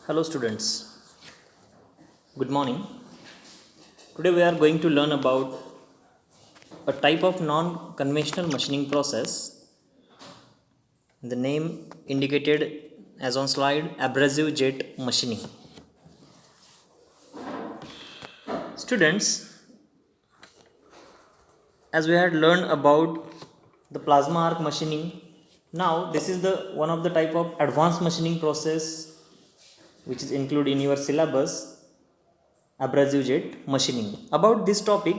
Hello students, good morning. Today we are going to learn about a type of non-conventional machining process. The name indicated as on slide, abrasive jet machining. Students, as we had learned about the plasma arc machining, now this is the one of the type of advanced machining process which is included in your syllabus, abrasive jet machining. About this topic,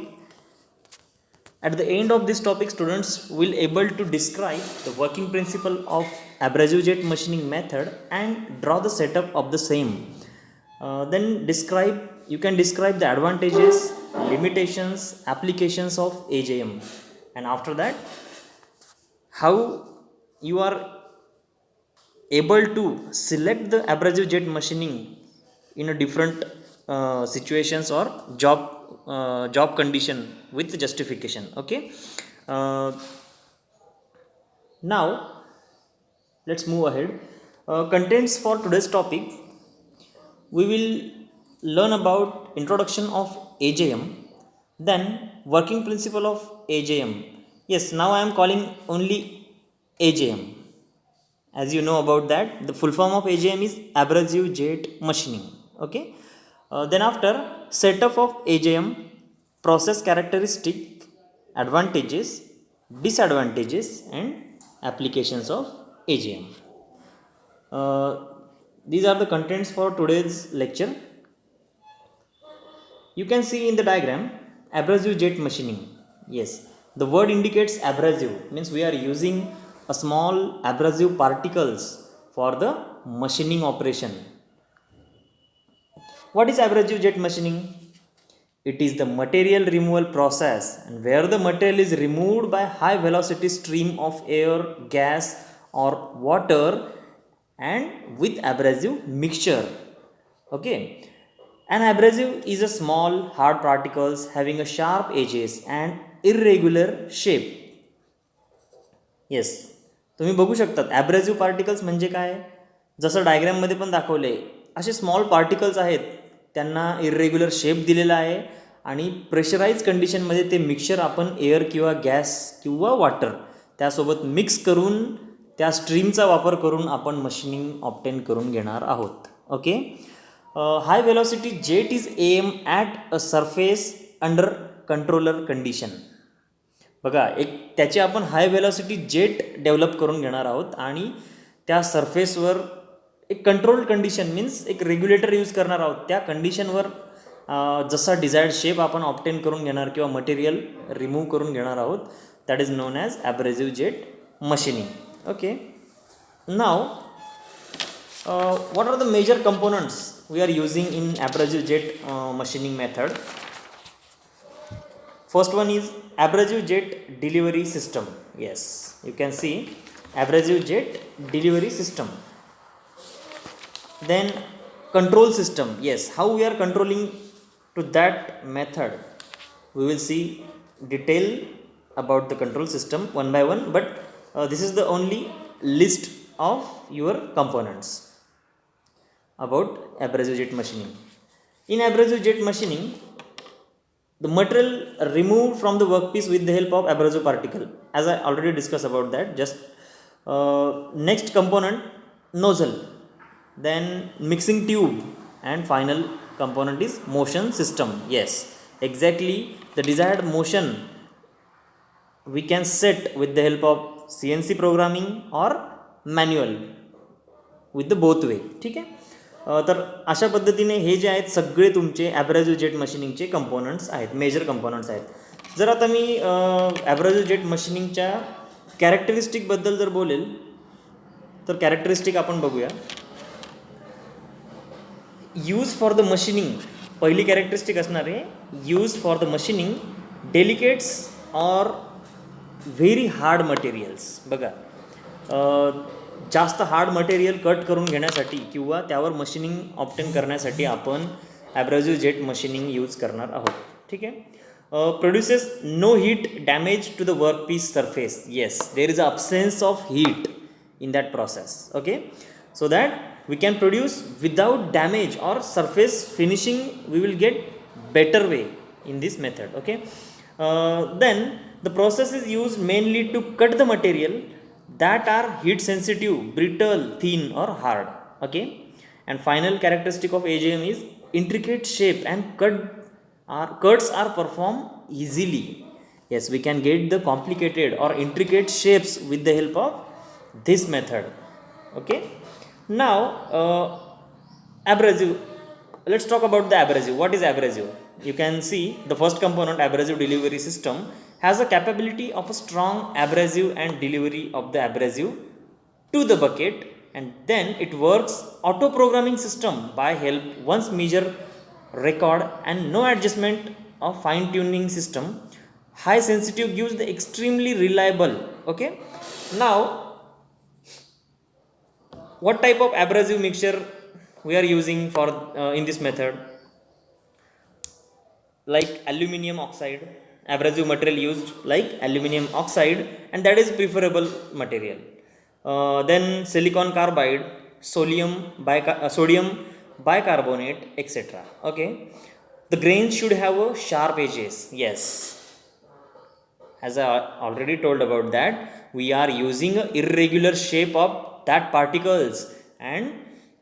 at the end of this topic, students will able to describe the working principle of abrasive jet machining method and draw the setup of the same. Then you can describe the advantages, limitations, applications of AJM, and after that, how you are able to select the abrasive jet machining in a different situations or job condition with justification. Okay, uh, now let's move ahead. Contents for today's topic, we will learn about introduction of AJM, then working principle of AJM. Yes, now I am calling only AJM. As you know about that, the full form of AJM is abrasive jet machining. Okay, then after, setup of AJM, process characteristic, advantages, disadvantages, and applications of AJM. uh, these are the contents for today's lecture. You can see in the diagram, abrasive jet machining. Yes, the word indicates abrasive, means we are using a small abrasive particles for the machining operation. What is abrasive jet machining? It is the material removal process, and where the material is removed by high velocity stream of air, gas, or water, and with abrasive mixture. Okay, an abrasive is a small hard particles having a sharp edges and irregular shape. Yes, तुम्ही बघू शकतात ॲब्रेसिव्ह particles म्हणजे काय. जसं डायग्रॅममध्ये पण दाखवले, असे small particles आहेत, त्यांना इरेग्युलर शेप दिलेला आहे आणि प्रेशराईज कंडिशनमध्ये ते मिक्सचर आपण एअर किंवा गॅस किंवा वॉटर त्यासोबत मिक्स करून त्या स्ट्रीमचा वापर करून आपण मशीनिंग ऑब्टेन करून घेणार आहोत. Okay, high velocity jet is aim at a surface under controller condition. बघा, एक त्याची आपण हाय वेलॉसिटी जेट डेव्हलप करून घेणार आहोत आणि त्या सरफेसवर एक कंट्रोल कंडिशन, मीन्स एक रेग्युलेटर यूज करणार आहोत. त्या कंडिशनवर जसा डिझायर्ड शेप आपण ऑब्टेन करून घेणार किंवा मटेरियल रिमूव्ह करून घेणार आहोत, that is known as abrasive jet machining. Okay, नाव what are the major components we are using in abrasive jet machining method? First one is abrasive jet delivery system. Yes, you can see abrasive jet delivery system. Then control system. Yes, how we are controlling to that method, we will see detail about the control system one by one, but this is the only list of your components about abrasive jet machining. In abrasive jet machining, the material removed from the workpiece with the help of abrasive particle, as I already discussed about that. Just next component, nozzle, then mixing tube, and final component is motion system. Yes, exactly, the desired motion we can set with the help of CNC programming or manual with the both way. ठीक आहे, तर अशा पद्धतीने हे जे आहेत सगळे तुमचे ॲब्रेसिव्ह jet मशिनिंगचे components आहेत, major components आहेत. जर आता मी ॲब्रेसिव्ह जेट मशिनिंगच्या कॅरेक्टरिस्टिकबद्दल जर बोलेल, तर कॅरेक्टरिस्टिक आपण बघूया. यूज फॉर द मशिनिंग, पहिली कॅरेक्टरिस्टिक असणार आहे use for the machining delicates or very hard materials. बघा, जास्त हार्ड मटेरियल कट करून घेण्यासाठी किंवा त्यावर मशिनिंग ऑब्टेन करण्यासाठी आपण ॲब्रेसिव्ह जेट मशिनिंग यूज करणार आहोत. ठीक आहे, produces no heat damage to the work piece surface. Yes, there is a absence of heat in that process. Okay, so that we can produce without damage or surface finishing. We will get better way in this method. Okay, then the process is used mainly to cut the material that are heat sensitive, brittle, thin or hard. Okay, and final characteristic of AGM is intricate shape and cuts are performed easily. Yes, we can get the complicated or intricate shapes with the help of this method. Okay, now abrasive. Let's talk about the abrasive. What is abrasive? You can see the first component, abrasive delivery system, has a capability of a strong abrasive and delivery of the abrasive to the bucket, and then it works auto programming system by help once measure, record and no adjustment of fine tuning system. High sensitive gives the extremely reliable. Okay, now what type of abrasive mixture we are using for in this method? Like aluminum oxide, abrasive material used like aluminum oxide, and that is preferable material. Then silicon carbide, sodium bicarbonate, etc. Okay, the grains should have a sharp edges. Yes, as I already told about that, we are using a irregular shape of that particles, and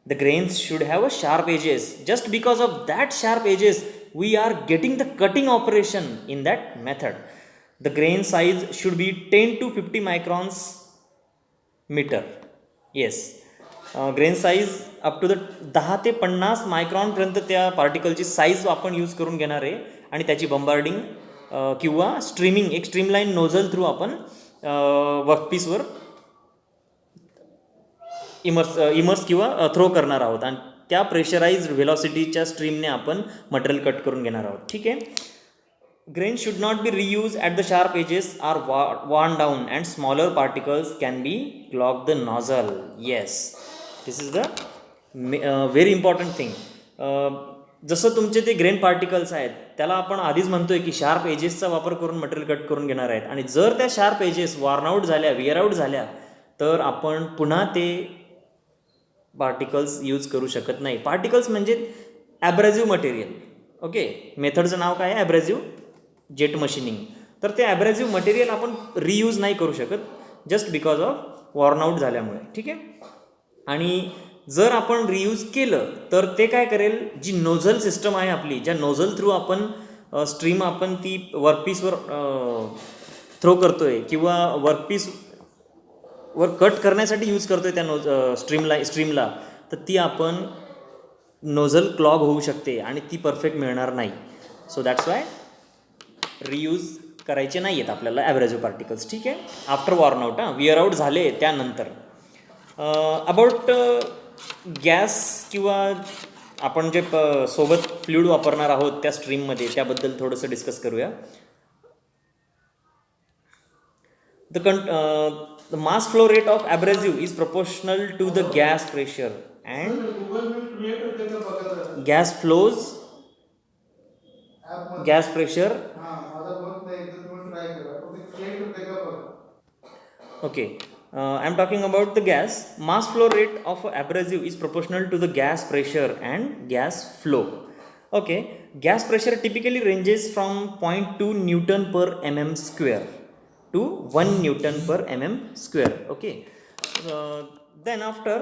the grains should have a sharp edges. Just because of that sharp edges, we are getting the cutting operation in that method. The grain size should be 10 to 50 microns meter. Yes, grain size up to the 10 ते 50 मायक्रॉनपर्यंत त्या पार्टिकलची size आपण use करून घेणार आहे, आणि त्याची bombarding किंवा streaming, एक स्ट्रीमलाईन नोझल थ्रू आपण वर्कपीसवर इमर्स किंवा थ्रो करणार आहोत, आणि त्या प्रेशराइज्ड व्हेलॉसिटीच्या स्ट्रीमने आपण मटेरियल कट करून घेणार आहोत. ठीक आहे. Grains should not be reused at the sharp edges or worn down, and smaller particles can be clog the nozzle. Yes, this is the very important thing. जसं तुमचे ते ग्रेन पार्टिकल्स आहेत त्याला आपण आधीच म्हणतोय की शार्प एजेसचा वापर करून मटेरियल कट करून घेणार आहेत, आणि जर त्या शार्प एजेस वॉर्न आउट झाल्या, विअर आउट झाल्या, तर आपण पुन्हा ते पार्टिकल्स यूज करू शकत नाही. पार्टिकल्स म्हणजे ॲब्रेसिव्ह मटेरियल. ओके, मेथडचं नाव काय आहे? ॲब्रेसिव्ह जेट मशिनिंग. तर ते ॲब्रेसिव्ह मटेरियल आपण रियूज नाही करू शकत just because of worn out झाल्यामुळे. ठीक आहे. आणि जर आपण रियूज केलं तर ते काय करेल, जी नोझल सिस्टम आहे आपली, ज्या नोझल थ्रू आपण स्ट्रीम आपण ती वर्कपीसवर थ्रो करतोय किंवा वर्कपीसवर कट करण्यासाठी यूज करतोय त्या स्ट्रीमला, तर ती आपण नोझल क्लॉग होऊ शकते आणि ती परफेक्ट मिळणार नाही. सो दॅट्स वाय रियूज करायचे नाही आहेत आपल्याला ॲव्हरेज पार्टिकल्स. ठीक आहे. After Warne out, wear out झाले त्यानंतर. अबाउट गॅस किंवा आपण जे सोबत फ्लुइड वापरणार आहोत त्या स्ट्रीममध्ये, त्याबद्दल थोडंसं डिस्कस करूया. The mass flow rate of abrasive is proportional to the gas pressure, and gas flows, gas pressure. Okay, I am talking about the gas. Mass flow rate of abrasive is proportional to the gas pressure and gas flow. Okay, gas pressure typically ranges from 0.2 Newton per mm square to 1 Newton per mm square. Okay, then after,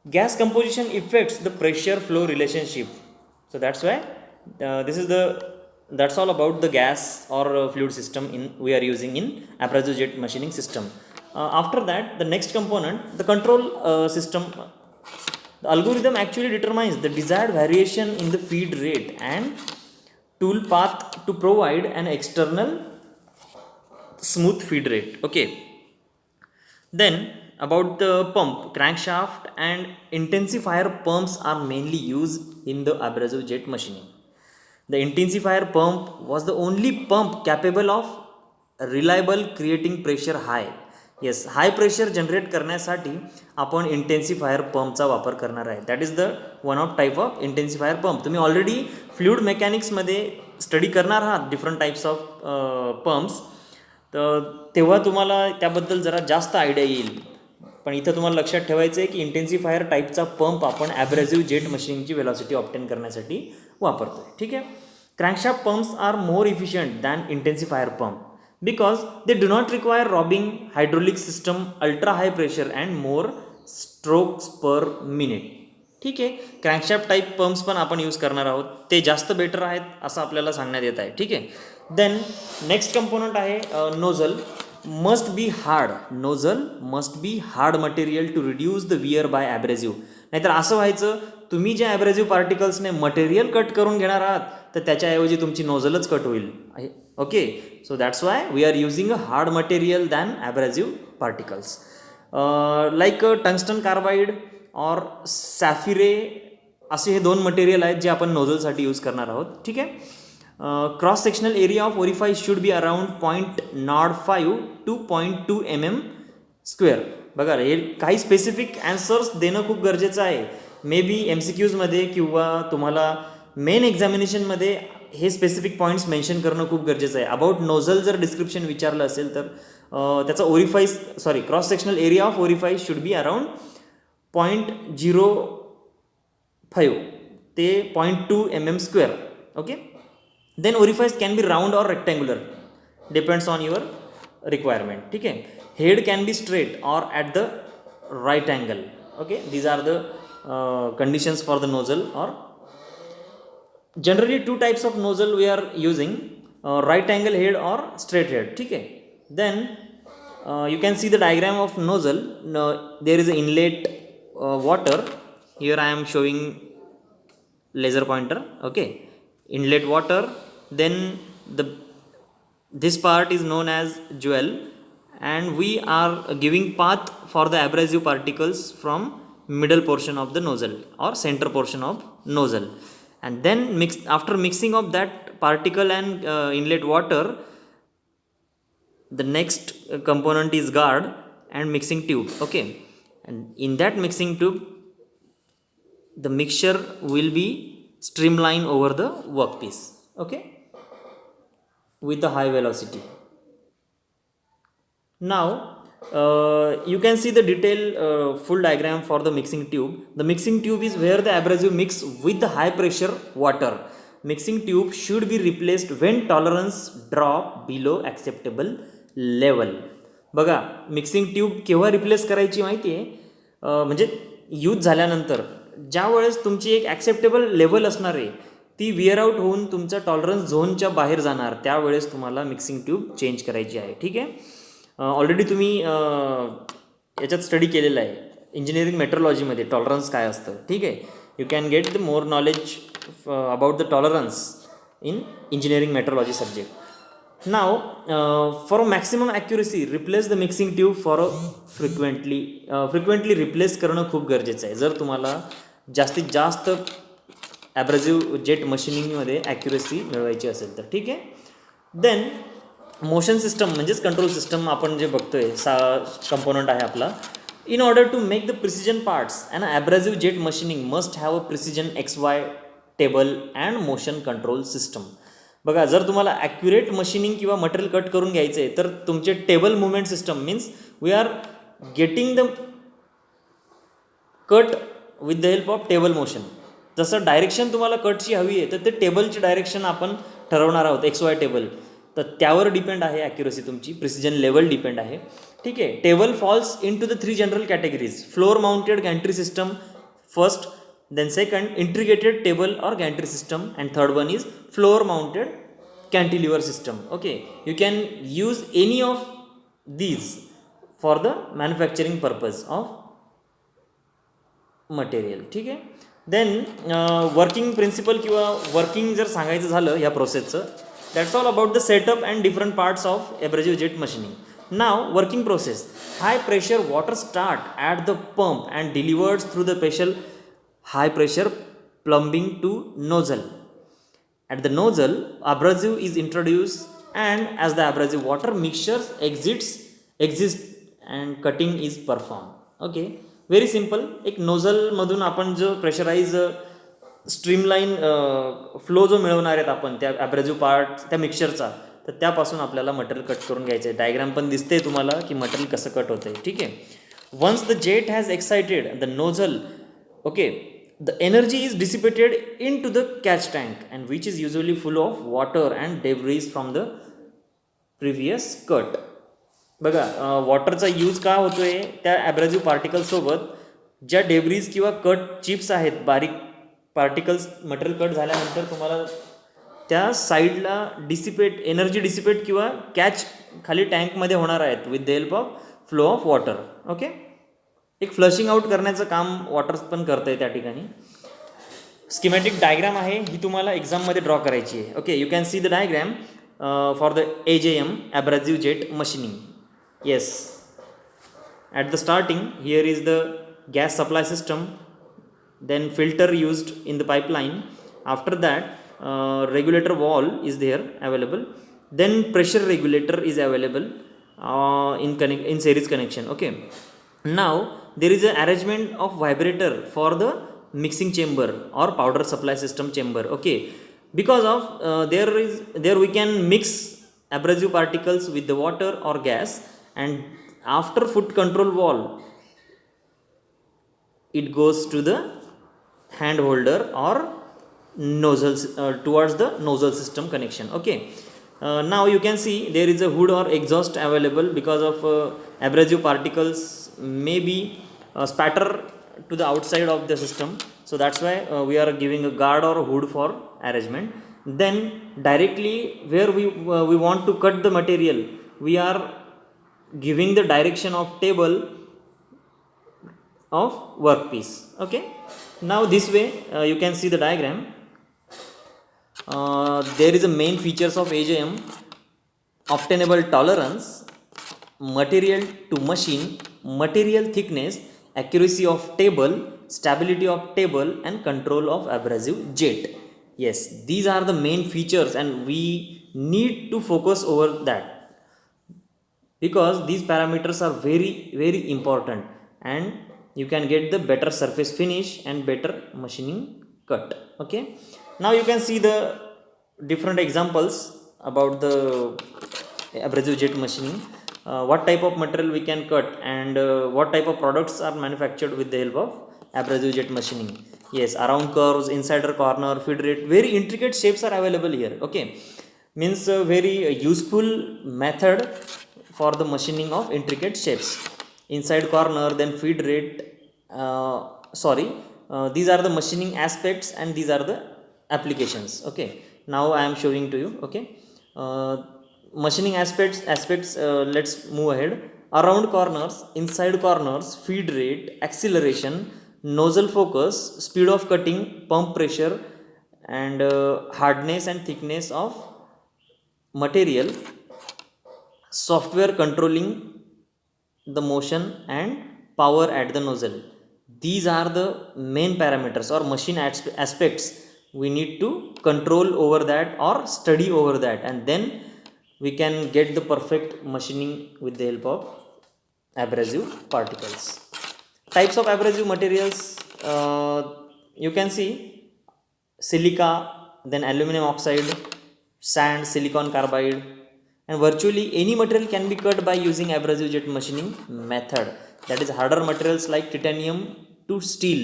gas composition affects the pressure flow relationship. So that's why that's all about the gas or fluid system we are using in abrasive jet machining system. After that, the next component, the control system. The algorithm actually determines the desired variation in the feed rate and tool path to provide an external smooth feed rate. Okay, then about the pump, crankshaft and intensifier pumps are mainly used in the abrasive jet machining. The intensifier pump was the only pump capable of reliable creating pressure high. Yes, high pressure generate करण्यासाठी आपण intensifier पंपचा वापर करणार आहे. That is the one of type of intensifier pump. तुम्ही already fluid मेकॅनिक्समध्ये study करणार आहात डिफरंट टाईप्स ऑफ पंप्स, तर तेव्हा तुम्हाला त्याबद्दल जरा जास्त आयडिया येईल. पण इथं तुम्हाला लक्षात ठेवायचं आहे की इंटेन्सिफायर टाईपचा पंप आपण ॲब्रेसिव्ह जेट मशीनिंगची वेलॉसिटी ऑब्टेन करण्यासाठी वापरतो आहे. ठीक आहे. Crankshaft pumps are more efficient than intensifier pump because they do not require robbing hydraulic system ultra high pressure and more strokes per minute. ठीक आहे. क्रँकशाफ्ट टाईप पंप्स पण आपण यूज करणार आहोत, ते जास्त बेटर आहेत असं आपल्याला सांगण्यात येत आहे. ठीक आहे. देन नेक्स्ट कंपोनंट आहे nozzle. Must be hard. Nozzle must be hard material to reduce the wear by abrasive. नाहीतर असं व्हायचं, तुम्ही ज्या ॲब्रेसिव्ह पार्टिकल्सने मटेरियल कट करून घेणार आहात तर त्याच्याऐवजी तुमची नोझलच कट होईल. Okay, so that's why we are using a hard material than abrasive particles like tungsten carbide or sapphire. असे हे 2 मटेरियल आहेत जे आपण नोझलसाठी यूज करणार आहोत. ठीक आहे. Cross sectional area of orifice should be around 0.05 to 0.2 mm². बघा, हे काही स्पेसिफिक ॲन्सर्स देणं खूप गरजेचं आहे. मे बी MCQजमध्ये किंवा तुम्हाला मेन एक्झामिनेशनमध्ये हे स्पेसिफिक पॉईंट्स मेन्शन करणं खूप गरजेचं आहे. अबाउट नोझल जर डिस्क्रिप्शन विचारलं असेल तर त्याचा cross sectional area of orifice should be around 0.05 ते 0.2 mm². Okay. Then orifices can be round or rectangular, depends on your requirement. ठीक आहे. Head can be straight or at the right angle. Okay, these are the conditions for the nozzle. Or generally 2 types of nozzle we are using, right angle head or straight head. ठीक है. Then you can see the diagram of nozzle. There is an inlet water. Here I am showing laser pointer. Okay, inlet water. Then this part is known as jewel, and we are giving path for the abrasive particles from middle portion of the nozzle or center portion of nozzle. And then after mixing of that particle and inlet water, the next component is guard and mixing tube. Okay, and in that mixing tube the mixture will be streamlined over the workpiece. Okay, with the high velocity. Now you can see the detailed full diagram for the mixing tube. The mixing tube is where the abrasive mix with the high pressure water. Mixing tube should be replaced when tolerance drop below acceptable level. बघा, mixing tube केव्हा replace करायची माहिती आहे, म्हणजे use झाल्यानंतर ज्या वेळेस तुमची एक ॲक्सेप्टेबल लेवल असणार आहे, ती विअर आउट होऊन तुमच्या टॉलरन्स झोनच्या बाहेर जाणार, त्यावेळेस तुम्हाला मिक्सिंग ट्यूब चेंज करायची आहे. ठीक आहे. ऑलरेडी तुम्ही याच्यात स्टडी केलेलं आहे इंजिनिअरिंग मेट्रोलॉजीमध्ये टॉलरन्स काय असतं. ठीक आहे. You can get the more knowledge about the tolerance in engineering metrology subject. Now for maximum accuracy replace the mixing tube for frequently replace करणं खूप गरजेचं आहे जर तुम्हाला जास्तीत जास्त ॲब्रेसिव्ह जेट मशिनिंगमध्ये ॲक्युरेसी मिळवायची असेल तर. ठीक आहे. देन मोशन सिस्टम म्हणजेच कंट्रोल सिस्टम आपण जे बघतोय कंपोनंट आहे आपला. In order to make the precision parts and abrasive jet machining must have a precision XY table and motion control system. बघा, जर तुम्हाला ॲक्युरेट मशिनिंग किंवा मटेरियल कट करून घ्यायचं आहे तर तुमचे table movement system means we are getting the cut with the help of table motion. जसं डायरेक्शन तुम्हाला कटची हवी आहे तर ते टेबलची डायरेक्शन आपण ठरवणार आहोत XY टेबल, तर त्यावर डिपेंड आहे ॲक्युरेसी तुमची, प्रिसिजन लेवल डिपेंड आहे. ठीक आहे. Table falls into the 3 general categories. Floor mounted gantry system first, then second integrated table or gantry system, and third one is floor mounted cantilever system. Okay, you can use any of these for the manufacturing purpose of material. ठीक आहे. Then working principle किंवा working जर सांगायचं झालं या प्रोसेसचं, that's all about the setup and different parts of abrasive jet machining. नाव working process. High pressure water start at the pump and delivered through the special high pressure plumbing to nozzle. At the nozzle, abrasive is introduced, and as the abrasive water mixtures exist and cutting is performed. Okay, very simple. एक nozzle मधून आपण जो pressurise streamline flow जो मिळवणार आहेत आपण त्या abrasive part त्या मिक्सचरचा, तर त्यापासून आपल्याला मटेरियल कट करून घ्यायचं आहे. डायग्राम पण दिसते तुम्हाला की मटेरियल कसं कट होतं आहे. ठीक आहे. Once the jet has excited the nozzle, okay, the energy is dissipated into the catch tank, and which is usually full of water and debris from the previous cut. बघा वॉटरचा use का होतोय त्या ॲब्रेसिव्ह पार्टिकल्ससोबत ज्या debris किंवा cut chips आहेत, बारीक particles material cut झाल्यानंतर तुम्हाला त्या साईडला एनर्जी डिसिपेट किंवा कॅच खाली टँकमध्ये होणार आहेत with the help of flow of water. Okay, एक फ्लशिंग आउट करण्याचं काम वॉटर पण करतं आहे त्या ठिकाणी. स्किमॅटिक डायग्राम आहे ही तुम्हाला एक्झाममध्ये ड्रॉ करायची आहे. Okay, you can see the diagram for the AJM abrasive jet machining. Yes, at the starting here is the gas supply system, then filter used in the pipeline. After that regulator valve is there available, then pressure regulator is available in series connection. Okay, now there is an arrangement of vibrator for the mixing chamber or powder supply system chamber. Okay, because of there we can mix abrasive particles with the water or gas, and after foot control valve it goes to the hand holder or nozzles towards the nozzle system connection. Okay, now you can see there is a hood or exhaust available because of abrasive particles may be spatter to the outside of the system, so that's why we are giving a guard or hood for arrangement. Then directly where we want to cut the material, we are giving the direction of table of workpiece. Okay, now this way you can see the diagram. There is a main features of AJM: obtainable tolerance, material to machine, material thickness, accuracy of table, stability of table, and control of abrasive jet. Yes, these are the main features and we need to focus over that, because these parameters are very very important, and you can get the better surface finish and better machining cut. Okay, now you can see the different examples about the abrasive jet machining. What type of material we can cut, and what type of products are manufactured with the help of abrasive jet machining. Yes, around curves, insider corner, feed rate, very intricate shapes are available here. Okay, means a very useful method for the machining of intricate shapes. Inside corner, then feed rate, these are the machining aspects and these are the applications. Okay, now I am showing to you. Okay, machining aspects, let's move ahead. Around corners, inside corners, feed rate, acceleration, nozzle focus, speed of cutting, pump pressure, and hardness and thickness of material, software controlling the motion and power at the nozzle. These are the main parameters or machine aspects we need to control over that or study over that, and then we can get the perfect machining with the help of abrasive particles. Types of abrasive materials, you can see silica, then aluminum oxide, sand, silicon carbide, and virtually any material can be cut by using abrasive jet machining method. That is harder materials like titanium to steel,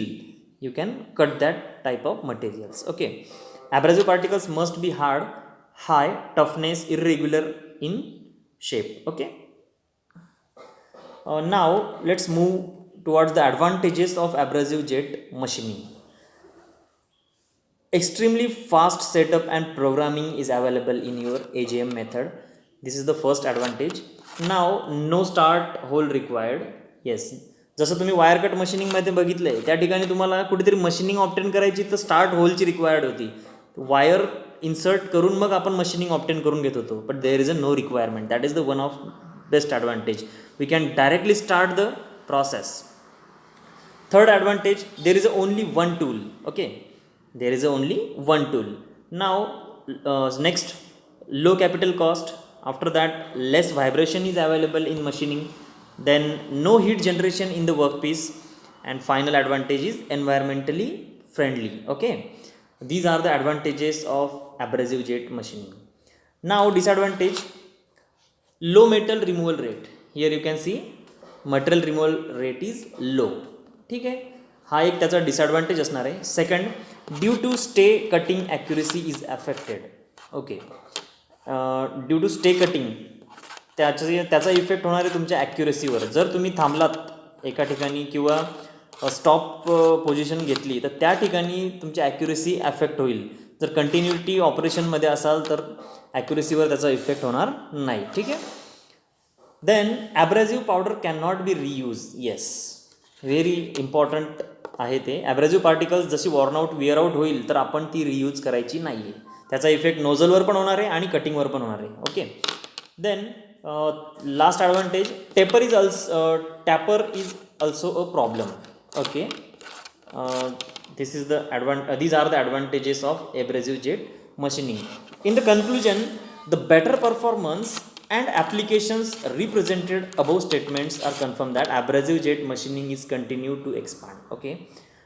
you can cut that type of materials. Okay, abrasive particles must be hard, high toughness, irregular in shape. Okay, now let's move towards the advantages of abrasive jet machining. Extremely fast setup and programming is available in your AJM method. This is the first advantage. Now no start hole required. Yes, जसं तुम्ही wire cut मशीनिंगमध्ये बघितलं आहे त्या ठिकाणी तुम्हाला कुठेतरी machining obtain करायची तर स्टार्ट होलची रिक्वायर्ड होती. वायर इन्सर्ट करून मग आपण मशीनिंग ऑप्टेन करून घेत होतो, but there is a no requirement. That is the one of best advantage. We can directly start the process. Third advantage, there is only one tool. Okay, there is only one tool. Now next, low capital cost. After that, less vibration is available in machining. Then no heat generation in the workpiece, and final advantage is environmentally friendly. Okay, these are the advantages of abrasive jet machining. Now disadvantage, low metal removal rate. Here you can see material removal rate is low. ठीक आहे, हा एक त्याचा disadvantage असणार आहे. Second, due to stay cutting accuracy is affected. Okay, due to stay cutting त्याचा effect होणार आहे तुमच्या ॲक्युरेसीवर. जर तुम्ही थांबलात एका ठिकाणी किंवा स्टॉप पोझिशन घेतली तर त्या ठिकाणी तुमची ॲक्युरेसी अफेक्ट होईल. जर कंटिन्युटी ऑपरेशनमध्ये असाल तर ॲक्युरेसीवर त्याचा इफेक्ट होणार नाही. ठीक आहे. Then abrasive powder can not be reuse. Yes, very important आहे ते. ॲब्रेझिव्ह पार्टिकल्स जशी वॉर्न आउट विअर आउट होईल तर आपण ती रियूज करायची नाही आहे. त्याचा इफेक्ट नोझलवर पण होणार आहे आणि कटिंगवर पण होणार आहे. Okay. Then last advantage, taper is also a problem. Okay, these are the advantages of abrasive jet machining. In the conclusion, the better performance and applications represented above statements are confirmed that abrasive jet machining is continued to expand. Okay,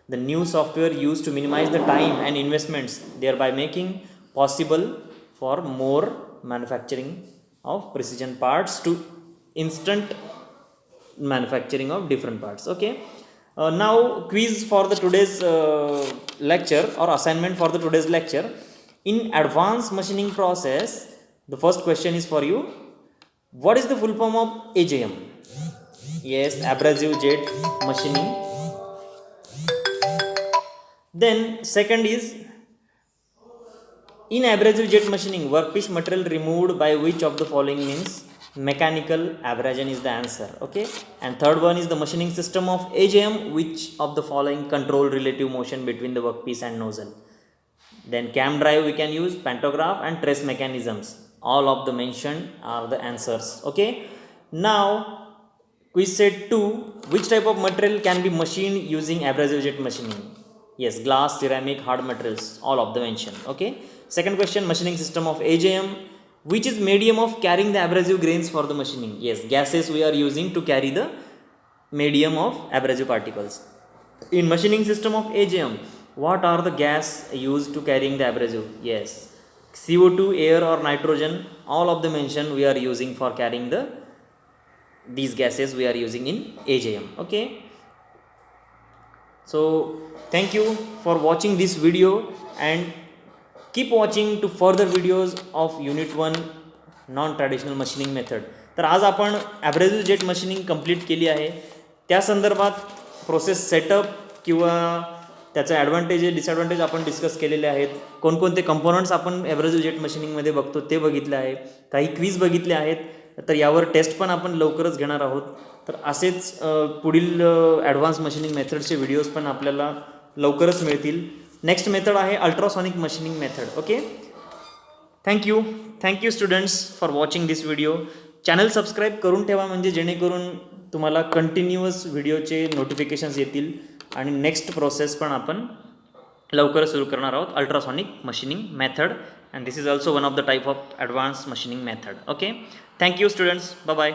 the new software used to minimize the time and investments, thereby making possible for more manufacturing of precision parts to instant manufacturing of different parts. Okay. Now quiz for the today's lecture or assignment for the today's lecture. In advanced machining process, the first question is for you. What is the full form of AJM? Yes, abrasive jet machining. Then second is, in abrasive jet machining, workpiece material removed by which of the following means? Mechanical abrasion is the answer. Okay. And third one is the machining system of AJM, which of the following control relative motion between the workpiece and nozzle? Then cam drive we can use, pantograph and trace mechanisms. All of the mentioned are the answers. Okay. Now quiz set 2, which type of material can be machined using abrasive jet machining? Yes, glass, ceramic, hard materials, all of the mentioned. Okay. Second question, machining system of AJM, which is medium of carrying the abrasive grains for the machining? Yes, gases we are using to carry the medium of abrasive particles. In machining system of AJM, what are the gas used to carrying the abrasive? Yes, CO2, air or nitrogen, all of the mentioned we are using for carrying these gases we are using in AJM. Okay. So thank you for watching this video and keep watching to further videos of unit 1 non traditional machining method. तर आज आपण ॲब्रेझिव्ह jet machining complete केली आहे. त्या संदर्भात process setup किंवा त्याचं advantage disadvantage आपण डिस्कस केलेले आहेत. कोणकोणते कंपोनंट्स आपण ॲब्रेझिव्ह जेट मशिनिंगमध्ये बघतो ते बघितले आहे. काही क्विज बघितले आहेत. तर यावर टेस्ट पण आपण लवकरच घेणार आहोत. तर असेच पुढील ॲडव्हान्स मशिनिंग मेथडचे व्हिडिओज पण आपल्याला लवकरच मिळतील. नेक्स्ट मेथड आहे ultrasonic machining method. Okay. Thank you students for watching this video. Channel subscribe करून ठेवा म्हणजे जेणेकरून तुम्हाला कंटिन्युअस व्हिडिओचे नोटिफिकेशन्स येतील आणि नेक्स्ट प्रोसेस पण आपण लवकर सुरू करणार आहोत, ultrasonic machining method. And this is also one of the type of advance machining method. Okay. Thank you students. Bye.